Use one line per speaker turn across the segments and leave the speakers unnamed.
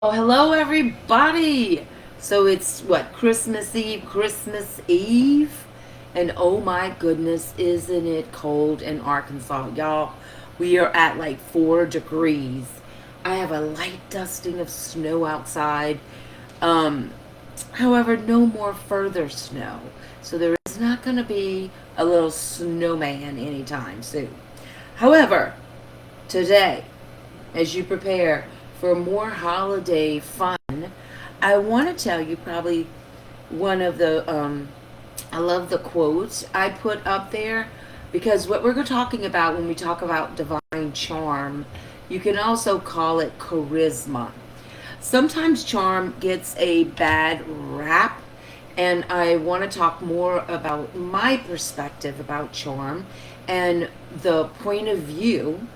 Oh, hello everybody. So it's what, Christmas Eve? And oh my goodness, isn't it cold in Arkansas? Y'all, we are at like 4 degrees. I have a light dusting of snow outside. Um, However, no more further snow. So there is not going to be a little snowman anytime soon. However, today, as you prepare for more holiday fun, I want to tell you probably one of I love the quotes I put up there because what we're talking about when we talk about divine charm, you can also call it charisma. Sometimes charm gets a bad rap, and I want to talk more about my perspective about charm and the point of view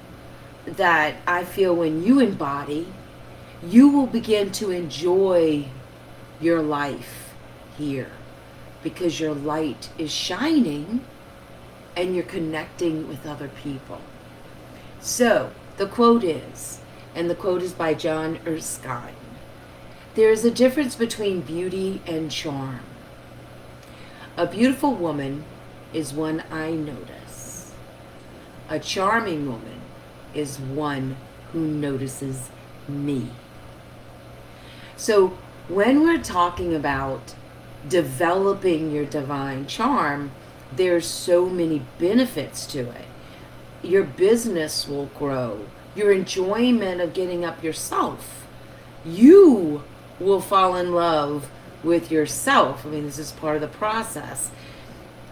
that I feel when you embody, you will begin to enjoy your life here because your light is shining and you're connecting with other people. So, the quote is, and the quote is by John Erskine, there is a difference between beauty and charm. A beautiful woman is one I notice. A charming woman is one who notices me. So when we're talking about developing your divine charm, there's so many benefits to it. Your business will grow. Your enjoyment of getting up yourself. You will fall in love with yourself. I mean, this is part of the process.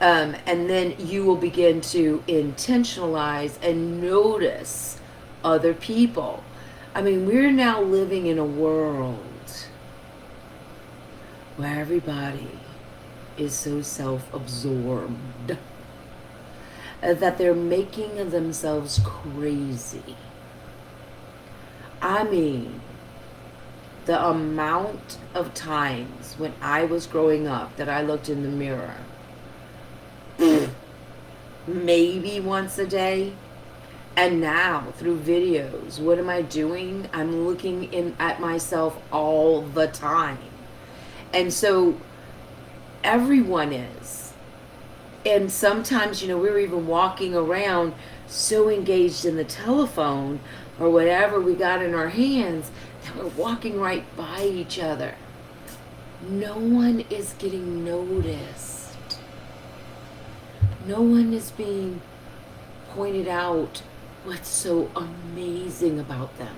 And then you will begin to intentionalize and notice other people. I mean, we're now living in a world where everybody is so self-absorbed that they're making themselves crazy. I mean, the amount of times when I was growing up that I looked in the mirror, maybe once a day. And now through videos, what am I doing? I'm looking in at myself all the time. And so everyone is. And sometimes, we're even walking around so engaged in the telephone or whatever we got in our hands that we're walking right by each other. No one is getting noticed. No one is being pointed out what's so amazing about them.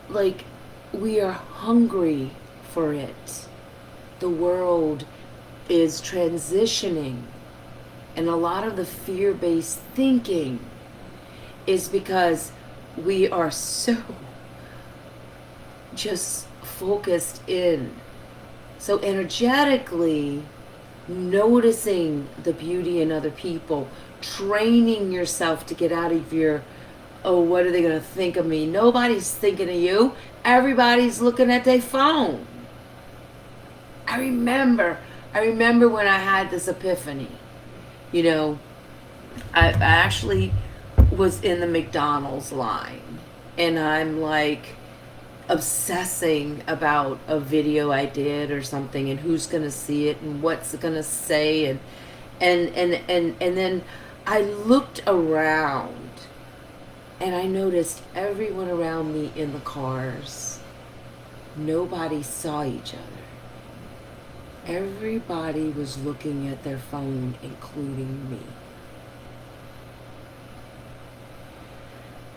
Like, we are hungry for it. The world is transitioning, and a lot of the fear-based thinking is because we are so just focused in. So energetically, noticing the beauty in other people, training yourself to get out of your, oh, what are they going to think of me? Nobody's thinking of you. Everybody's looking at their phone. I remember when I had this epiphany. You know, I actually was in the McDonald's line, and I'm like obsessing about a video I did or something, and who's gonna see it and what's it gonna say, and then I looked around and I noticed everyone around me in the cars. Nobody saw each other. Everybody was looking at their phone, including me.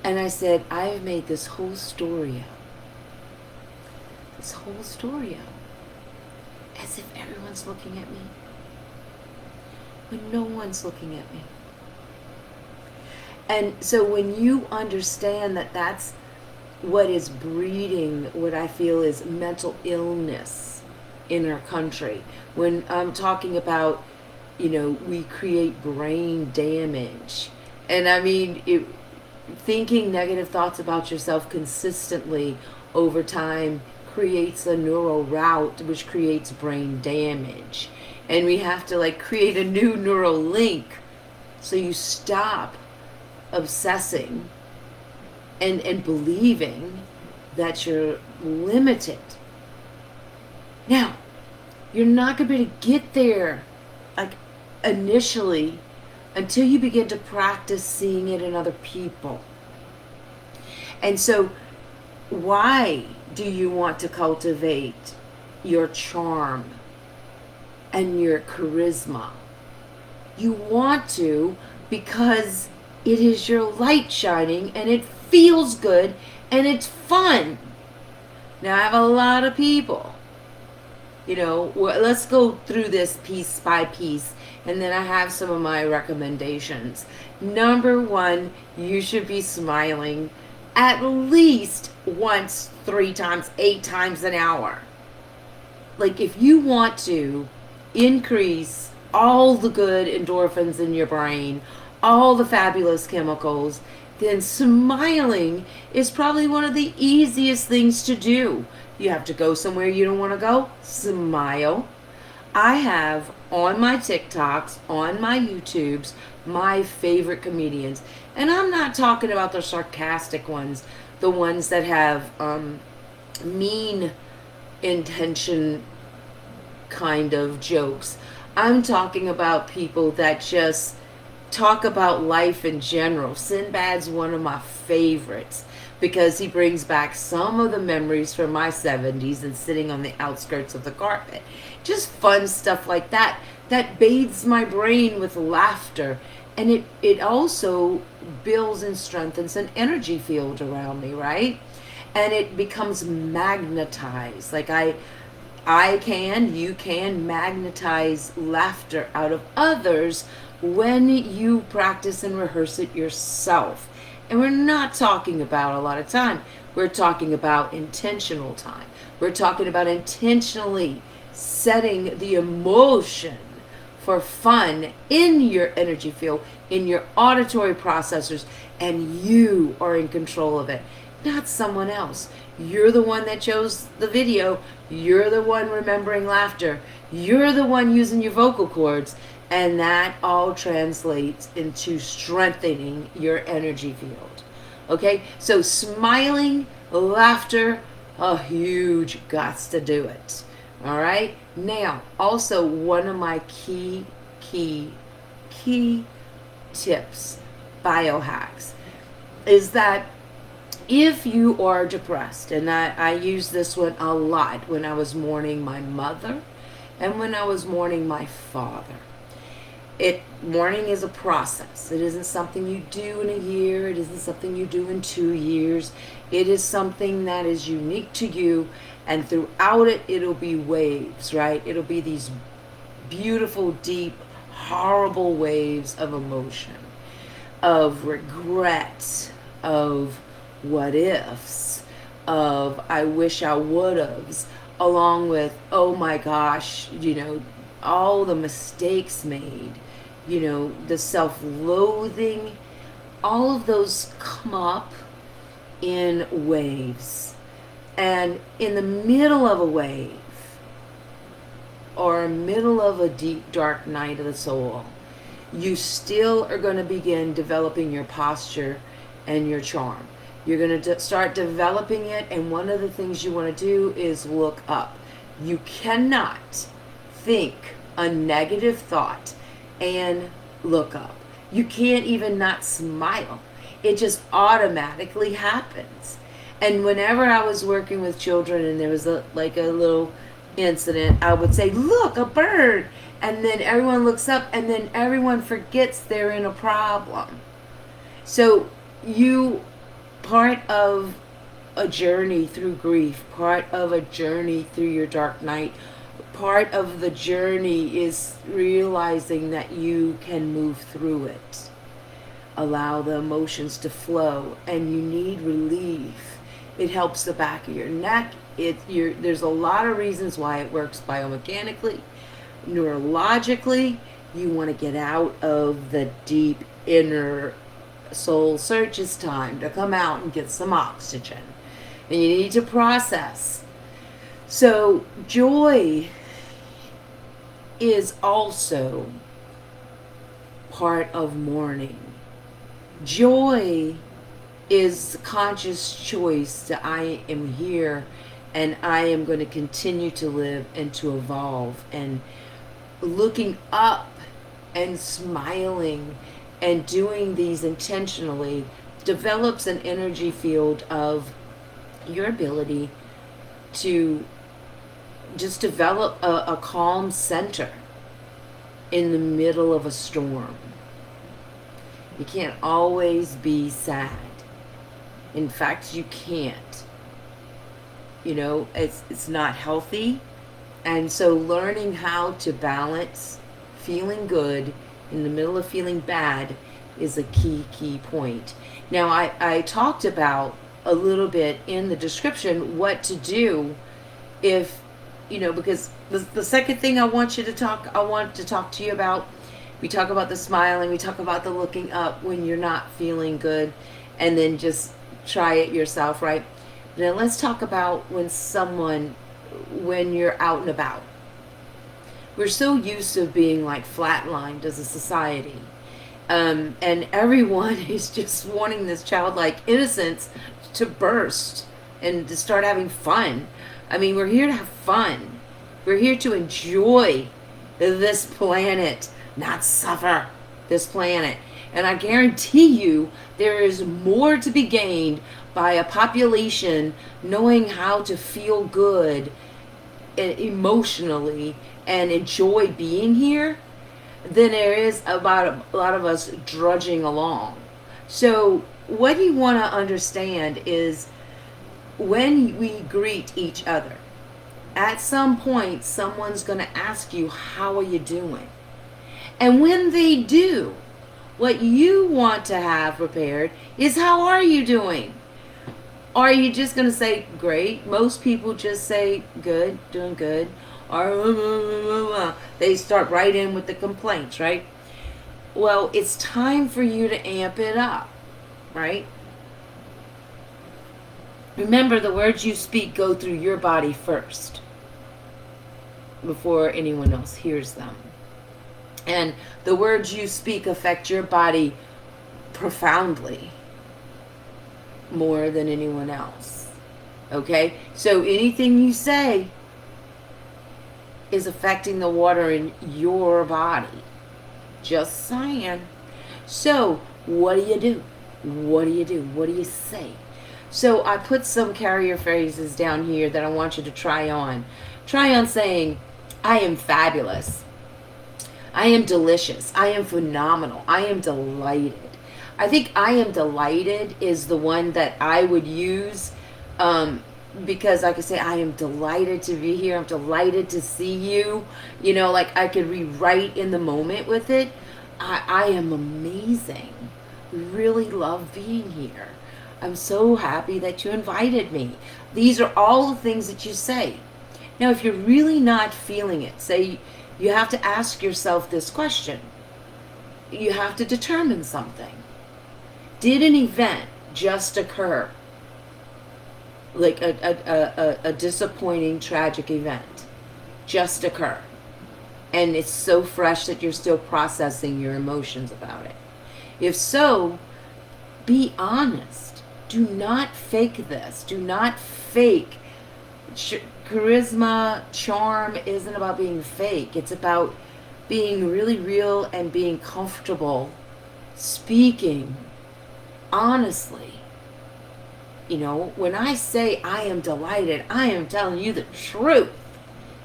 And I said, I've made this whole story up. This whole story up. As if everyone's looking at me. When no one's looking at me. And so when you understand that that's what is breeding what I feel is mental illness in our country. When I'm talking about, we create brain damage. And I mean, thinking negative thoughts about yourself consistently over time creates a neural route which creates brain damage. And we have to create a new neural link so you stop obsessing and believing that you're limited. Now, you're not going to be able to get there like initially until you begin to practice seeing it in other people. And so, why do you want to cultivate your charm and your charisma? You want to because it is your light shining and it feels good and it's fun. Now, I have a lot of people, let's go through this piece by piece, and then I have some of my recommendations. Number one, you should be smiling at least once, 3 times, 8 times an hour. Like, if you want to increase all the good endorphins in your brain, all the fabulous chemicals, then smiling is probably one of the easiest things to do. You have to go somewhere you don't want to go, smile. I have on my TikToks, on my YouTubes, my favorite comedians. And I'm not talking about the sarcastic ones, the ones that have mean intention kind of jokes. I'm talking about people that just talk about life in general. Sinbad's one of my favorites because he brings back some of the memories from my 70s and sitting on the outskirts of the carpet. Just fun stuff like that bathes my brain with laughter, and it also builds and strengthens an energy field around me, right? And it becomes magnetized. Like you can magnetize laughter out of others when you practice and rehearse it yourself. And we're not talking about a lot of time. We're talking about intentional time. We're talking about intentionally setting the emotion for fun in your energy field, in your auditory processors, and you are in control of it, not someone else. You're the one that chose the video. You're the one remembering laughter. You're the one using your vocal cords. And that all translates into strengthening your energy field. Okay? So smiling, laughter, a huge gots to do it. All right? Now, also one of my key tips, biohacks, is that if you are depressed, and I use this one a lot when I was mourning my mother and when I was mourning my father. Mourning is a process. It isn't something you do in a year. It isn't something you do in 2 years. It is something that is unique to you, and throughout it, it'll be waves, right? It'll be these beautiful, deep, horrible waves of emotion, of regret, of what ifs, of I wish I would've's, along with, oh my gosh, all the mistakes made, the self-loathing, all of those come up in waves. And in the middle of a wave, or middle of a deep, dark night of the soul, you still are going to begin developing your posture and your charm. You're going to start developing it, and one of the things you want to do is look up. You cannot think a negative thought and look up. You can't even not smile. It just automatically happens. And whenever I was working with children and there was a little incident, I would say, look, a bird. And then everyone looks up, and then everyone forgets they're in a problem. So part of a journey through grief, part of a journey through your dark night, part of the journey is realizing that you can move through it. Allow the emotions to flow, and you need relief. It helps the back of your neck. There's a lot of reasons why it works biomechanically, neurologically. You want to get out of the deep inner soul search. It's time to come out and get some oxygen. And you need to process. So joy is also part of mourning. Joy is conscious choice that I am here and I am going to continue to live and to evolve, and looking up and smiling and doing these intentionally develops an energy field of your ability to just develop a calm center in the middle of a storm. You can't always be sad. In fact, you can't. You know, it's not healthy. And so learning how to balance feeling good in the middle of feeling bad is a key point. Now, I talked about a little bit in the description what to do if, you know, because the second thing I want to talk to you about, we talk about the smiling, we talk about the looking up when you're not feeling good, and then just try it yourself, right? Now let's talk about when you're out and about. We're so used to being like flatlined as a society. And everyone is just wanting this childlike innocence to burst and to start having fun. I mean, we're here to have fun. We're here to enjoy this planet, not suffer this planet. And I guarantee you there is more to be gained by a population knowing how to feel good emotionally and enjoy being here than there is about a lot of us drudging along. So what you want to understand is when we greet each other, at some point someone's going to ask you, how are you doing? And when they do, what you want to have prepared is, how are you doing? Are you just going to say, great? Most people just say, good, doing good. Or they start right in with the complaints, right? Well, it's time for you to amp it up, right? Remember, the words you speak go through your body first before anyone else hears them. And the words you speak affect your body profoundly more than anyone else. Okay? So anything you say is affecting the water in your body. Just saying. So, what do you do? What do you do? What do you say? So, I put some carrier phrases down here that I want you to try on. Try on saying, I am fabulous. I am delicious. I am phenomenal. I am delighted. I think I am delighted is the one that I would use because I could say, I am delighted to be here. I'm delighted to see you. You know, like I could rewrite in the moment with it. I am amazing. Really love being here. I'm so happy that you invited me. These are all the things that you say. Now, if you're really not feeling it, say you have to ask yourself this question. You have to determine something. Did an event just occur? Like a disappointing, tragic event just occur? And it's so fresh that you're still processing your emotions about it. If so, be honest. Do not fake this. Do not fake. Charisma, charm isn't about being fake. It's about being really real and being comfortable speaking honestly. You know, when I say I am delighted, I am telling you the truth.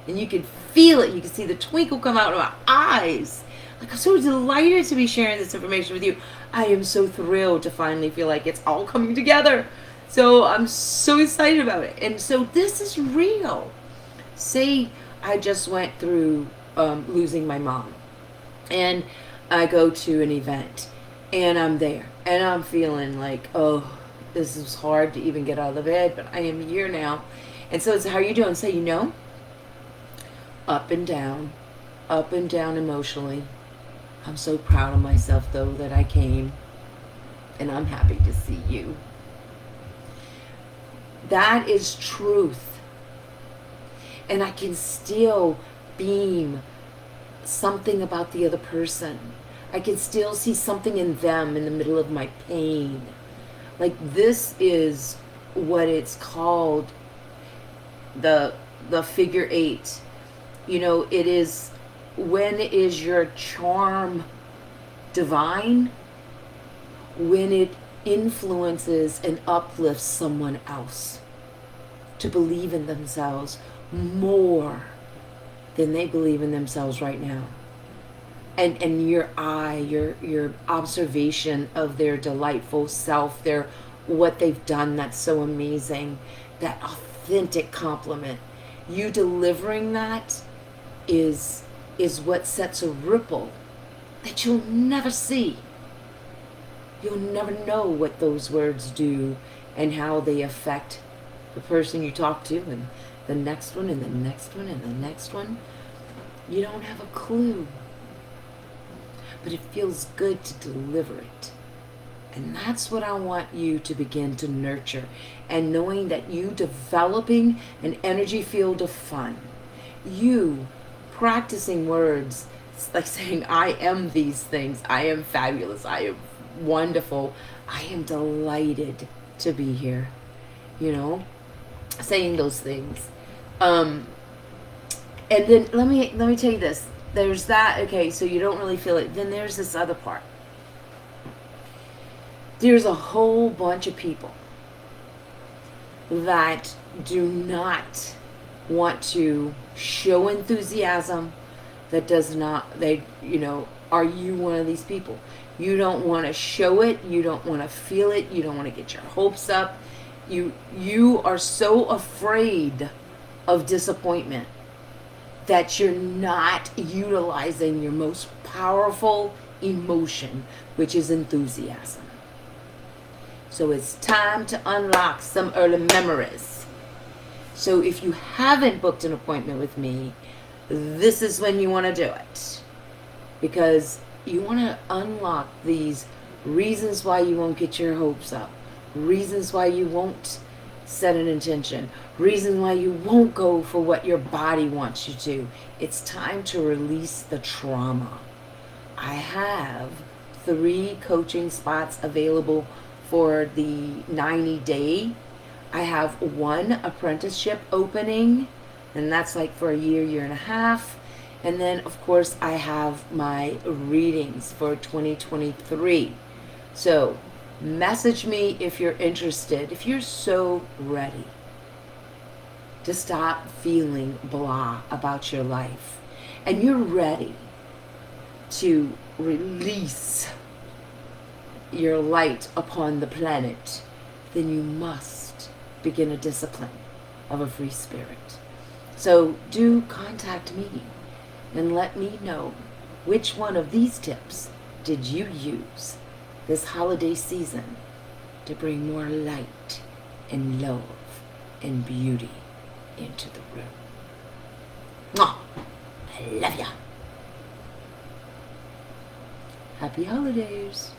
And you can feel it. You can see the twinkle come out of my eyes. Like, I'm so delighted to be sharing this information with you. I am so thrilled to finally feel like it's all coming together. So I'm so excited about it. And so this is real. Say I just went through losing my mom. And I go to an event. And I'm there. And I'm feeling like, oh, this is hard to even get out of the bed. But I am here now. And so it's, how are you doing? Say, you know, up and down emotionally. I'm so proud of myself, though, that I came. And I'm happy to see you. That is truth. And I can still beam something about the other person. I can still see something in them in the middle of my pain. Like, this is what it's called, the figure eight. You know, it is, when is your charm divine? When it influences and uplifts someone else to believe in themselves more than they believe in themselves right now. And your eye, your observation of their delightful self, their, what they've done that's so amazing, that authentic compliment, you delivering that is what sets a ripple that you'll never see. You'll never know what those words do and how they affect the person you talk to, and the next one, and the next one, and the next one. You don't have a clue. But it feels good to deliver it. And that's what I want you to begin to nurture. And knowing that you developing an energy field of fun, you practicing words, like saying, I am these things, I am fabulous, I am wonderful, I am delighted to be here, you know, saying those things. And then let me tell you this. There's that, okay, so you don't really feel it. Then there's this other part. There's a whole bunch of people that do not want to show enthusiasm, that does not, they, you know, are you one of these people? You don't want to show it, you don't want to feel it, you don't want to get your hopes up. You are so afraid of disappointment that you're not utilizing your most powerful emotion, which is enthusiasm. So it's time to unlock some early memories. So if you haven't booked an appointment with me, this is when you want to do it. Because you want to unlock these reasons why you won't get your hopes up, reasons why you won't set an intention, reasons why you won't go for what your body wants you to. It's time to release the trauma. I have 3 coaching spots available for the 90-day. I have 1 apprenticeship opening, and that's like for a year and a half. And then, of course, I have my readings for 2023. So message me if you're interested, if you're so ready to stop feeling blah about your life, and you're ready to release your light upon the planet, then you must begin a discipline of a free spirit. So do contact me and let me know which one of these tips did you use this holiday season to bring more light and love and beauty into the room. Mwah! I love ya. Happy holidays.